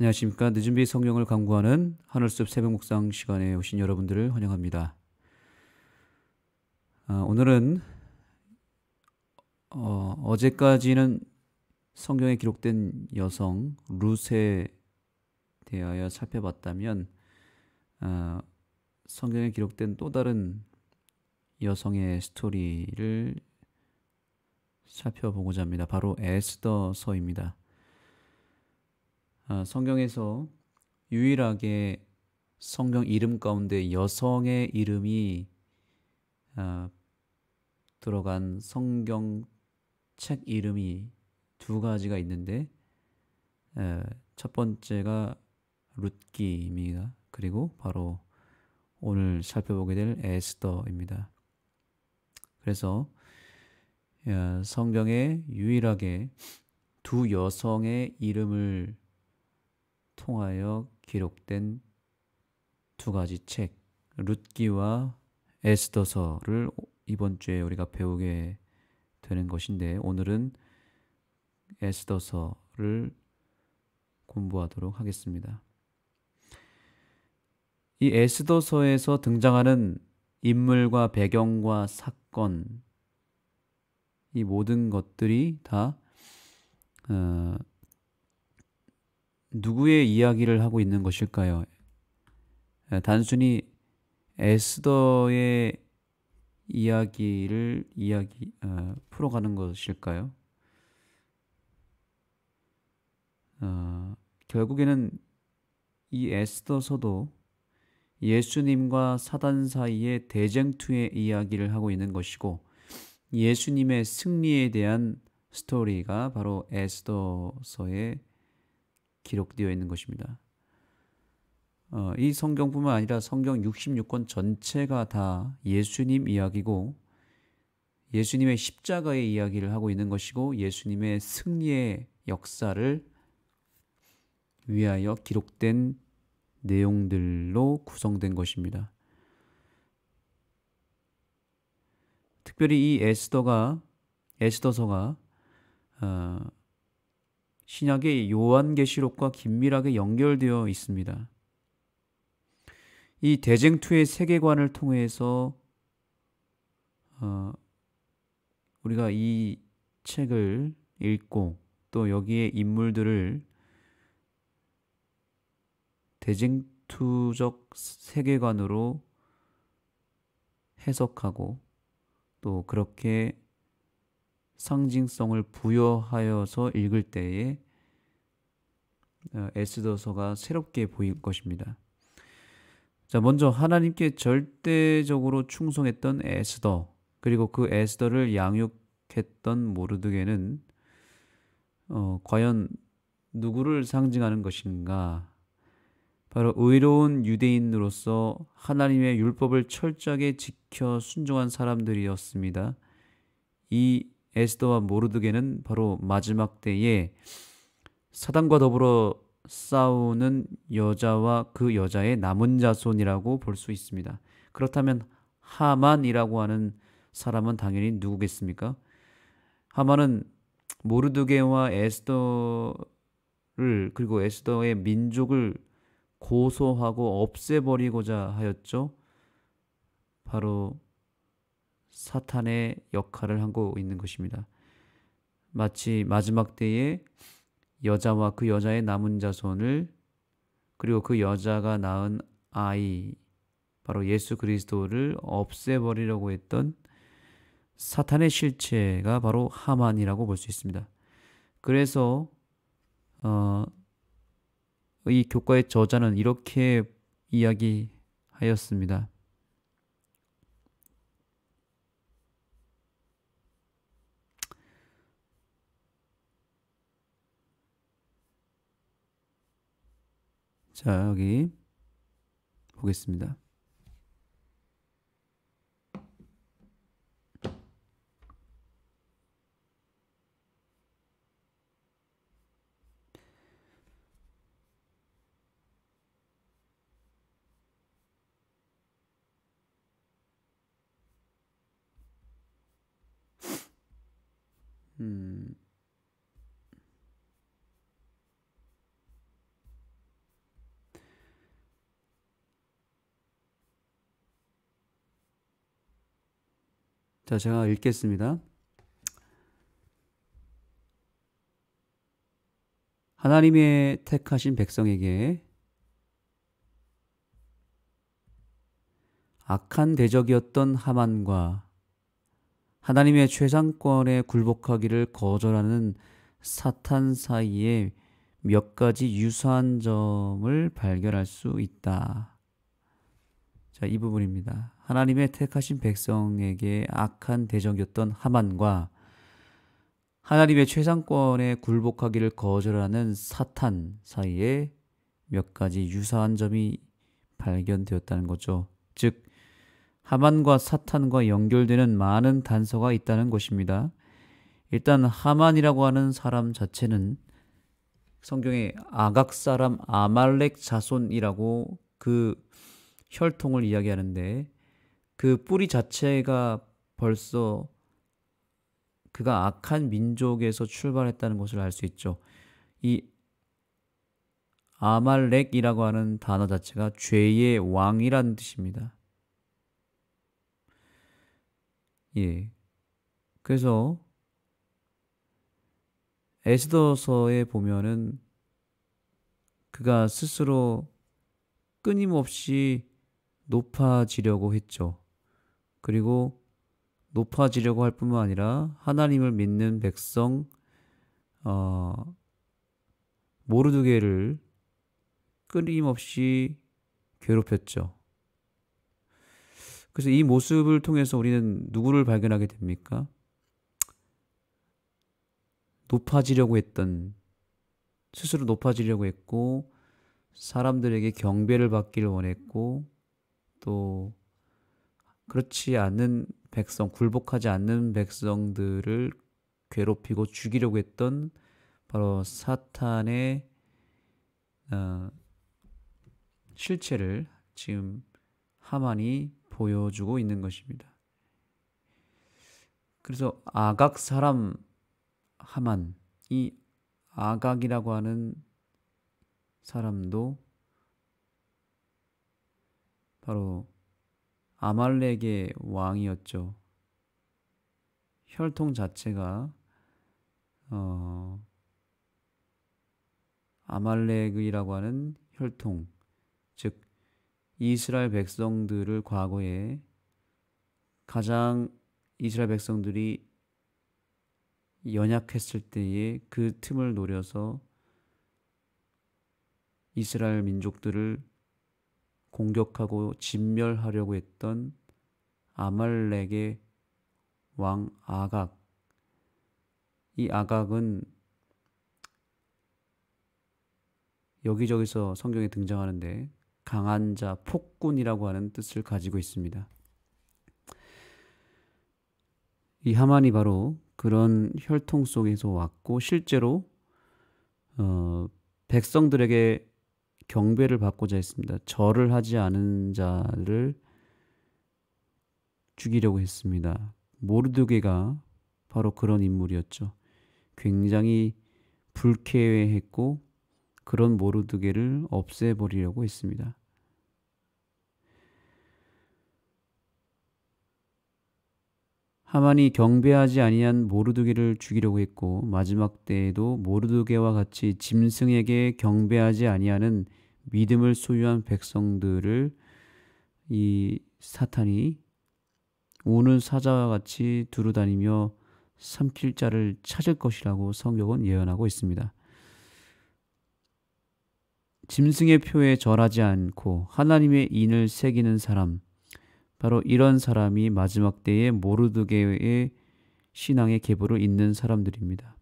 안녕하십니까. 늦은 비 성경을 강구하는 하늘숲 새벽 묵상 시간에 오신 여러분들을 환영합니다. 오늘은 어제까지는 성경에 기록된 여성 룻에 대하여 살펴봤다면 성경에 기록된 또 다른 여성의 스토리를 살펴보고자 합니다. 바로 에스더서입니다. 성경에서 유일하게 성경 이름 가운데 여성의 이름이 들어간 성경 책 이름이 두 가지가 있는데 첫 번째가 룻기입니다. 그리고 바로 오늘 살펴보게 될 에스더입니다. 그래서 성경에 유일하게 두 여성의 이름을 통하여 기록된 두 가지 책, 룻기와 에스더서를 이번 주에 우리가 배우게 되는 것인데, 오늘은 에스더서를 공부하도록 하겠습니다. 이 에스더서에서 등장하는 인물과 배경과 사건, 이 모든 것들이 다 누구의 이야기를 하고 있는 것일까요? 단순히 에스더의 이야기를 풀어가는 것일까요? 결국에는 이 에스더서도 예수님과 사단 사이의 대쟁투의 이야기를 하고 있는 것이고, 예수님의 승리에 대한 스토리가 바로 에스더서에 기록되어 있는 것입니다. 이 성경뿐만 아니라 성경 66권 전체가 다 예수님 이야기고, 예수님의 십자가의 이야기를 하고 있는 것이고, 예수님의 승리의 역사를 위하여 기록된 내용들로 구성된 것입니다. 특별히 이 에스더서가 신약의 요한계시록과 긴밀하게 연결되어 있습니다. 이 대쟁투의 세계관을 통해서 우리가 이 책을 읽고 또 여기에 인물들을 대쟁투적 세계관으로 해석하고 또 그렇게 상징성을 부여하여서 읽을 때에 에스더서가 새롭게 보일 것입니다. 자, 먼저 하나님께 절대적으로 충성했던 에스더, 그리고 그 에스더를 양육했던 모르드게는 과연 누구를 상징하는 것인가? 바로 의로운 유대인으로서 하나님의 율법을 철저하게 지켜 순종한 사람들이었습니다. 이 에스더와 모르드게는 바로 마지막 때에 사단과 더불어 싸우는 여자와 그 여자의 남은 자손이라고 볼 수 있습니다. 그렇다면 하만이라고 하는 사람은 당연히 누구겠습니까? 하만은 모르드게와 에스더를, 그리고 에스더의 민족을 고소하고 없애버리고자 하였죠. 바로 사탄의 역할을 하고 있는 것입니다. 마치 마지막 때에 여자와 그 여자의 남은 자손을, 그리고 그 여자가 낳은 아이, 바로 예수 그리스도를 없애버리려고 했던 사탄의 실체가 바로 하만이라고 볼 수 있습니다. 그래서 이 교과의 저자는 이렇게 이야기하였습니다. 자, 여기 보겠습니다. 음, 자, 제가 읽겠습니다. 하나님의 택하신 백성에게 악한 대적이었던 하만과 하나님의 최상권에 굴복하기를 거절하는 사탄 사이에 몇 가지 유사한 점을 발견할 수 있다. 자, 이 부분입니다. 하나님의 택하신 백성에게 악한 대적이었던 하만과 하나님의 최상권에 굴복하기를 거절하는 사탄 사이에 몇 가지 유사한 점이 발견되었다는 거죠. 즉, 하만과 사탄과 연결되는 많은 단서가 있다는 것입니다. 일단 하만이라고 하는 사람 자체는 성경에 아각 사람 아말렉 자손이라고 그 혈통을 이야기하는데, 그 뿌리 자체가 벌써 그가 악한 민족에서 출발했다는 것을 알 수 있죠. 이 아말렉이라고 하는 단어 자체가 죄의 왕이라는 뜻입니다. 예. 그래서 에스더서에 보면은 그가 스스로 끊임없이 높아지려고 했죠. 그리고 높아지려고 할 뿐만 아니라 하나님을 믿는 백성 모르드게를 끊임없이 괴롭혔죠. 그래서 이 모습을 통해서 우리는 누구를 발견하게 됩니까? 스스로 높아지려고 했고, 사람들에게 경배를 받기를 원했고, 또 그렇지 않는 백성, 굴복하지 않는 백성들을 괴롭히고 죽이려고 했던 바로 사탄의 실체를 지금 하만이 보여주고 있는 것입니다. 그래서 아각 사람 하만, 이 아각이라고 하는 사람도 바로 아말렉의 왕이었죠. 혈통 자체가 아말렉이라고 하는 혈통, 즉 이스라엘 백성들을 과거에 가장 이스라엘 백성들이 연약했을 때에 그 틈을 노려서 이스라엘 민족들을 공격하고 진멸하려고 했던 아말렉의 왕 아각. 이 아각은 여기저기서 성경에 등장하는데 강한 자, 폭군이라고 하는 뜻을 가지고 있습니다. 이 하만이 바로 그런 혈통 속에서 왔고, 실제로 백성들에게 경배를 받고자 했습니다. 절을 하지 않은 자를 죽이려고 했습니다. 모르드게가 바로 그런 인물이었죠. 굉장히 불쾌했고 그런 모르드게를 없애버리려고 했습니다. 하만이 경배하지 아니한 모르드게를 죽이려고 했고, 마지막 때에도 모르드게와 같이 짐승에게 경배하지 아니하는 믿음을 소유한 백성들을 이 사탄이 우는 사자와 같이 두루다니며 삼킬 자를 찾을 것이라고 성경은 예언하고 있습니다. 짐승의 표에 절하지 않고 하나님의 인을 새기는 사람, 바로 이런 사람이 마지막 때에 모르드게의 신앙의 계보를 잇는 사람들입니다.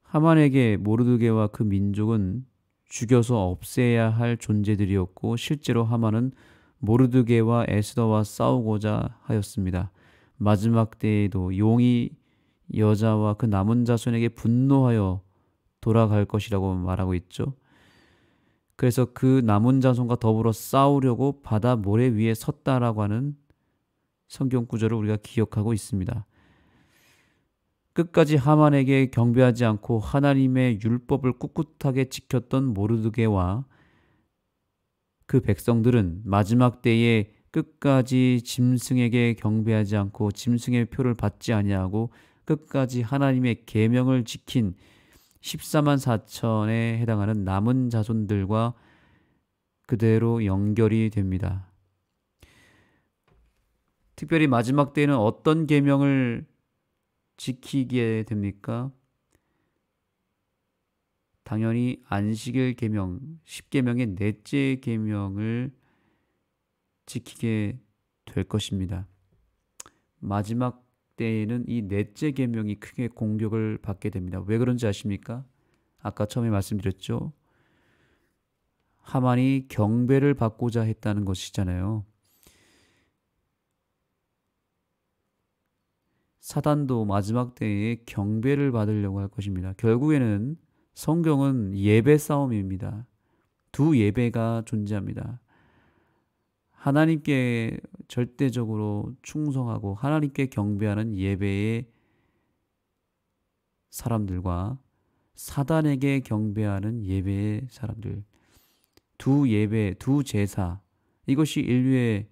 하만에게 모르드게와 그 민족은 죽여서 없애야 할 존재들이었고, 실제로 하만은 모르드게와 에스더와 싸우고자 하였습니다. 마지막 때에도 용이 여자와 그 남은 자손에게 분노하여 돌아갈 것이라고 말하고 있죠. 그래서 그 남은 자손과 더불어 싸우려고 바다 모래 위에 섰다라고 하는 성경 구절을 우리가 기억하고 있습니다. 끝까지 하만에게 경배하지 않고 하나님의 율법을 꿋꿋하게 지켰던 모르드게와 그 백성들은 마지막 때에 끝까지 짐승에게 경배하지 않고 짐승의 표를 받지 아니하고 끝까지 하나님의 계명을 지킨 14만 4천에 해당하는 남은 자손들과 그대로 연결이 됩니다. 특별히 마지막 때에는 어떤 계명을 지키게 됩니까? 당연히 안식일 계명, 10계명의 넷째 계명을 지키게 될 것입니다. 마지막 때에는 이 넷째 계명이 크게 공격을 받게 됩니다. 왜 그런지 아십니까? 아까 처음에 말씀드렸죠. 하만이 경배를 받고자 했다는 것이잖아요. 사단도 마지막 때에 경배를 받으려고 할 것입니다. 결국에는 성경은 예배 싸움입니다. 두 예배가 존재합니다. 하나님께 절대적으로 충성하고 하나님께 경배하는 예배의 사람들과 사단에게 경배하는 예배의 사람들, 두 예배, 두 제사, 이것이 인류의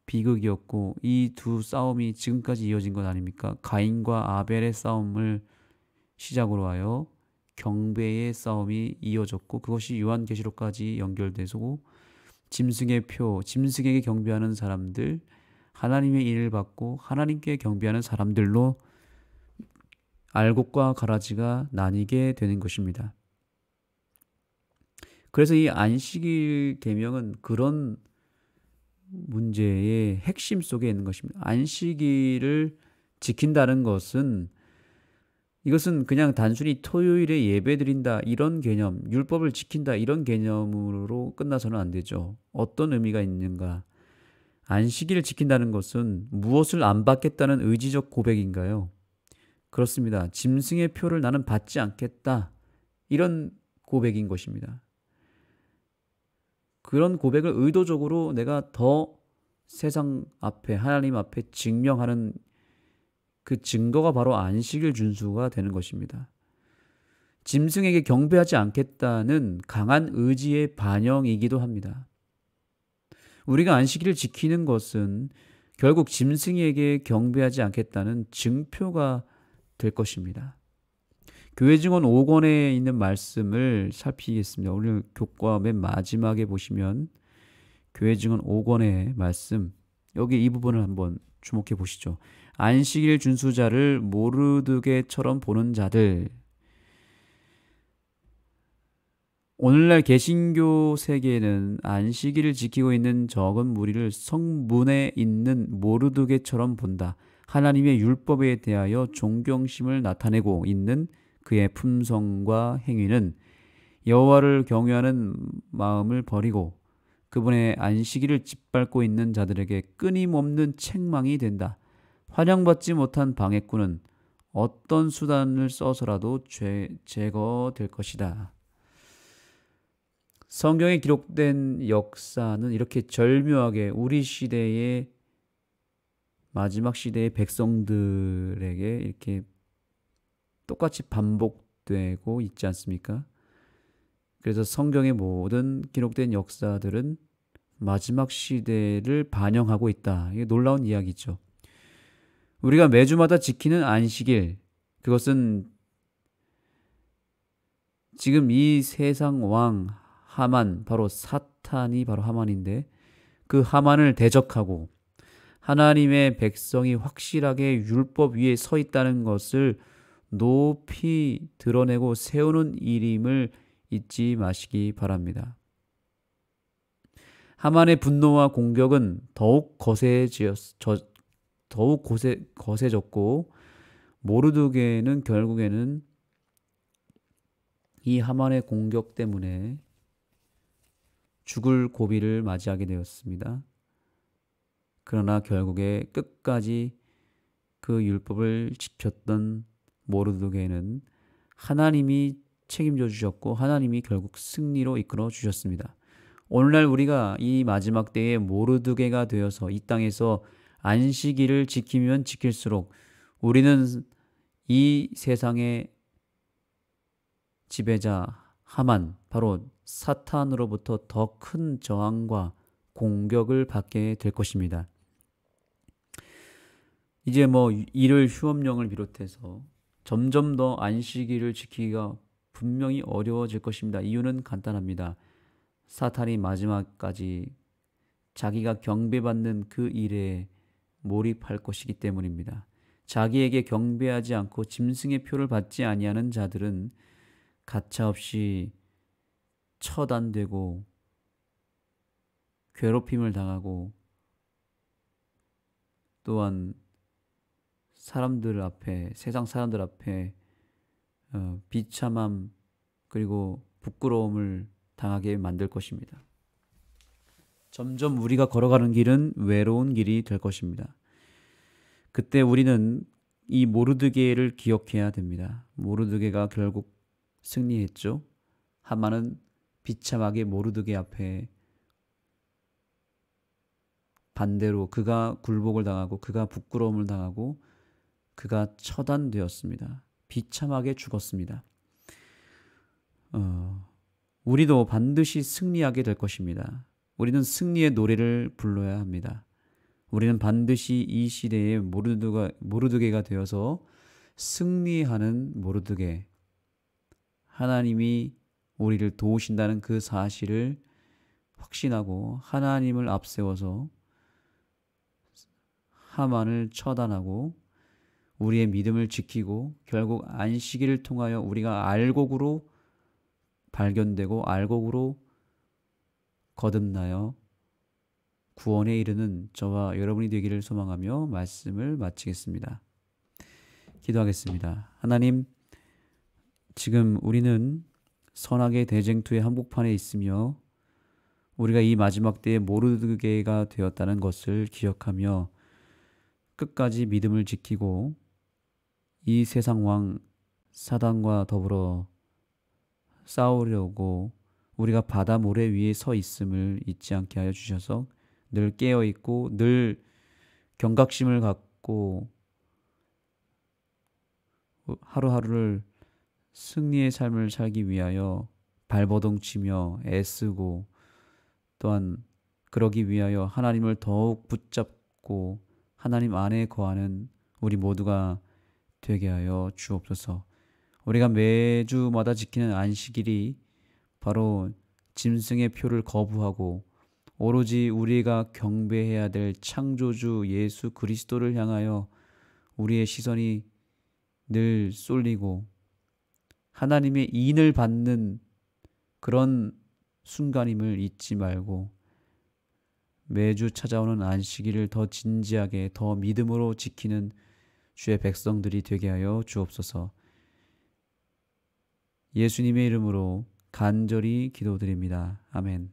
비극이었고 이 두 싸움이 지금까지 이어진 것 아닙니까? 가인과 아벨의 싸움을 시작으로 하여 경배의 싸움이 이어졌고 그것이 요한계시록까지 연결되고 짐승의 표, 짐승에게 경배하는 사람들, 하나님의 일을 받고 하나님께 경배하는 사람들로 알곡과 가라지가 나뉘게 되는 것입니다. 그래서 이 안식일 계명은 그런 문제의 핵심 속에 있는 것입니다. 안식일을 지킨다는 것은 이것은 그냥 단순히 토요일에 예배 드린다 이런 개념, 율법을 지킨다 이런 개념으로 끝나서는 안 되죠. 어떤 의미가 있는가? 안식일을 지킨다는 것은 무엇을 안 받겠다는 의지적 고백인가요? 그렇습니다. 짐승의 표를 나는 받지 않겠다. 이런 고백인 것입니다. 그런 고백을 의도적으로 내가 더 세상 앞에, 하나님 앞에 증명하는 그 증거가 바로 안식일 준수가 되는 것입니다. 짐승에게 경배하지 않겠다는 강한 의지의 반영이기도 합니다. 우리가 안식일을 지키는 것은 결국 짐승에게 경배하지 않겠다는 증표가 될 것입니다. 교회 증언 5권에 있는 말씀을 살피겠습니다. 오늘 교과 맨 마지막에 보시면 교회 증언 5권의 말씀, 여기 이 부분을 한번 주목해 보시죠. 안식일 준수자를 모르드게처럼 보는 자들. 오늘날 개신교 세계에는 안식일을 지키고 있는 적은 무리를 성문에 있는 모르드게처럼 본다. 하나님의 율법에 대하여 존경심을 나타내고 있는 그의 품성과 행위는 여호와를 경외하는 마음을 버리고 그분의 안식일을 짓밟고 있는 자들에게 끊임없는 책망이 된다. 환영받지 못한 방해꾼은 어떤 수단을 써서라도 제거될 것이다. 성경에 기록된 역사는 이렇게 절묘하게 우리 시대의 마지막 시대의 백성들에게 이렇게 똑같이 반복되고 있지 않습니까? 그래서 성경의 모든 기록된 역사들은 마지막 시대를 반영하고 있다. 이게 놀라운 이야기죠. 우리가 매주마다 지키는 안식일, 그것은 지금 이 세상 왕 하만, 바로 사탄이 바로 하만인데 그 하만을 대적하고 하나님의 백성이 확실하게 율법 위에 서 있다는 것을 높이 드러내고 세우는 일임을 잊지 마시기 바랍니다. 하만의 분노와 공격은 더욱 거세졌고 모르드게는 결국에는 이 하만의 공격 때문에 죽을 고비를 맞이하게 되었습니다. 그러나 결국에 끝까지 그 율법을 지켰던 모르드게는 하나님이 책임져 주셨고 하나님이 결국 승리로 이끌어 주셨습니다. 오늘날 우리가 이 마지막 때에 모르드게가 되어서 이 땅에서 안식일을 지키면 지킬수록 우리는 이 세상의 지배자 하만, 바로 사탄으로부터 더 큰 저항과 공격을 받게 될 것입니다. 이제 일을 휴업령을 비롯해서 점점 더 안식일을 지키기가 분명히 어려워질 것입니다. 이유는 간단합니다. 사탄이 마지막까지 자기가 경배받는 그 일에 몰입할 것이기 때문입니다. 자기에게 경배하지 않고 짐승의 표를 받지 아니하는 자들은 가차없이 처단되고 괴롭힘을 당하고 또한 사람들 앞에, 세상 사람들 앞에 비참함 그리고 부끄러움을 당하게 만들 것입니다. 점점 우리가 걸어가는 길은 외로운 길이 될 것입니다. 그때 우리는 이 모르드게를 기억해야 됩니다. 모르드게가 결국 승리했죠. 하만은 비참하게 모르드게 앞에 반대로 그가 굴복을 당하고 그가 부끄러움을 당하고 그가 처단되었습니다. 비참하게 죽었습니다. 우리도 반드시 승리하게 될 것입니다. 우리는 승리의 노래를 불러야 합니다. 우리는 반드시 이 시대의 모르드게가 되어서 승리하는 모르드게, 하나님이 우리를 도우신다는 그 사실을 확신하고 하나님을 앞세워서 하만을 처단하고 우리의 믿음을 지키고 결국 안식일을 통하여 우리가 알곡으로 발견되고 알곡으로 거듭나여 구원에 이르는 저와 여러분이 되기를 소망하며 말씀을 마치겠습니다. 기도하겠습니다. 하나님, 지금 우리는 선악의 대쟁투의 한복판에 있으며 우리가 이 마지막 때에 모르드게가 되었다는 것을 기억하며 끝까지 믿음을 지키고 이 세상 왕 사단과 더불어 싸우려고 우리가 바다 모래 위에 서 있음을 잊지 않게 하여 주셔서 늘 깨어 있고 늘 경각심을 갖고 하루하루를 승리의 삶을 살기 위하여 발버둥치며 애쓰고 또한 그러기 위하여 하나님을 더욱 붙잡고 하나님 안에 거하는 우리 모두가 되게 하여 주옵소서. 우리가 매주마다 지키는 안식일이 바로 짐승의 표를 거부하고 오로지 우리가 경배해야 될 창조주 예수 그리스도를 향하여 우리의 시선이 늘 쏠리고 하나님의 인을 받는 그런 순간임을 잊지 말고 매주 찾아오는 안식일을 더 진지하게 더 믿음으로 지키는 주의 백성들이 되게 하여 주옵소서. 예수님의 이름으로 간절히 기도드립니다. 아멘.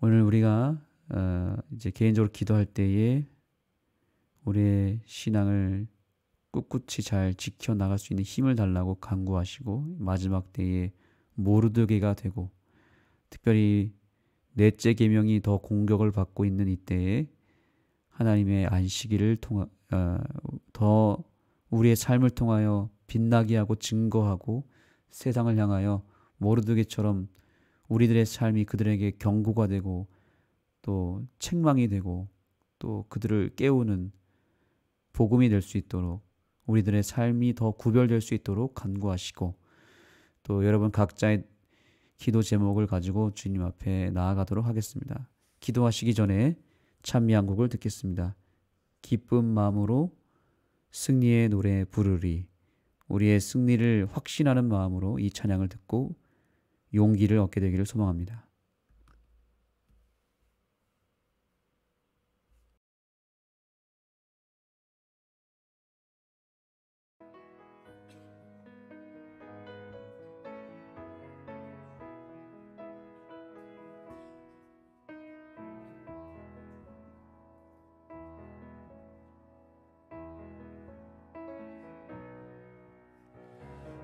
오늘 우리가 이제 개인적으로 기도할 때에 우리의 신앙을 꿋꿋이 잘 지켜나갈 수 있는 힘을 달라고 간구하시고 마지막 때에 모르드게가 되고 특별히 넷째 계명이 더 공격을 받고 있는 이때에 하나님의 안식일을 더 우리의 삶을 통하여 빛나게 하고 증거하고 세상을 향하여 모르드게처럼 우리들의 삶이 그들에게 경고가 되고 또 책망이 되고 또 그들을 깨우는 복음이 될 수 있도록 우리들의 삶이 더 구별될 수 있도록 간구하시고 또 여러분 각자의 기도 제목을 가지고 주님 앞에 나아가도록 하겠습니다. 기도하시기 전에 찬미 한 곡을 듣겠습니다. 기쁜 마음으로 승리의 노래 부르리. 우리의 승리를 확신하는 마음으로 이 찬양을 듣고 용기를 얻게 되기를 소망합니다.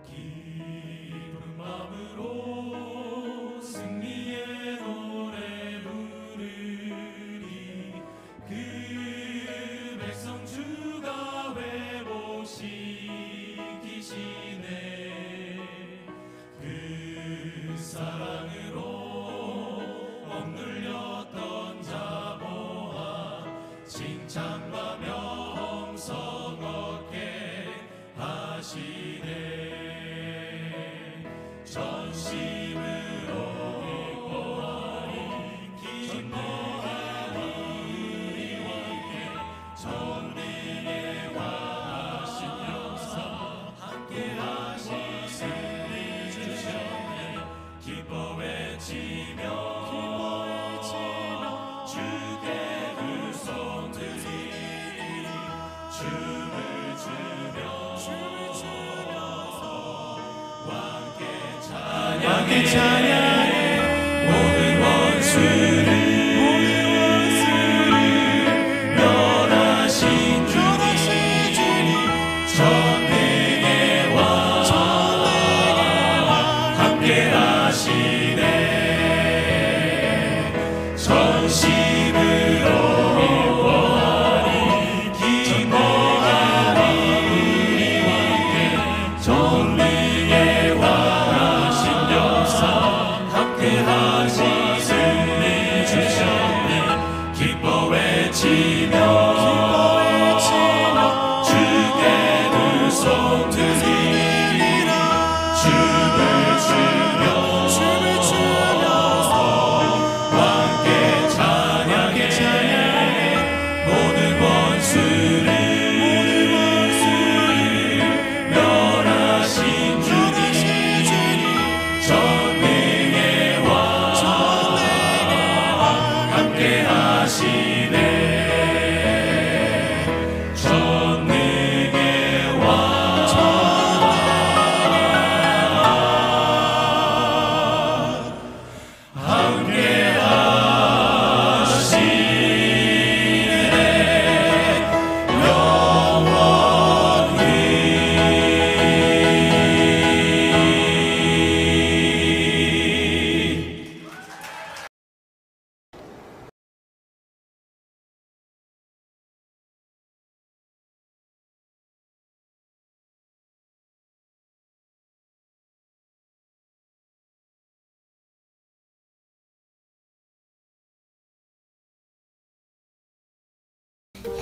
기쁜 마음으로 승리의 노래 부르리. 그 백성 주가 회복시키시네. 그 사랑으로 억눌렸던 자 모아 칭찬과 명성 얻게 하시네. 전심으로 기뻐하리 기뻐하리 우리와 함께 전능의 왕하신 역사 함께 하시니 주셨네. 기뻐 외치며 주께 두 손 들이리 춤을 추면서 왕께 찬양해 모든 원수를 멸하신 주님 전능의 왕 함께 하시네. 전심으로 기뻐하리 기뻐하리 우리와 함께 전능의 왕하신 역사 함께 하시 승리 주셨네. 기뻐 외치며 주께 두 손 들이리 춤을 추면서 왕께 찬양해 모든 원수를 멸하신 주님 전능의 왕 함께 하시네. 전능의 왕 함께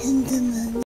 핸드만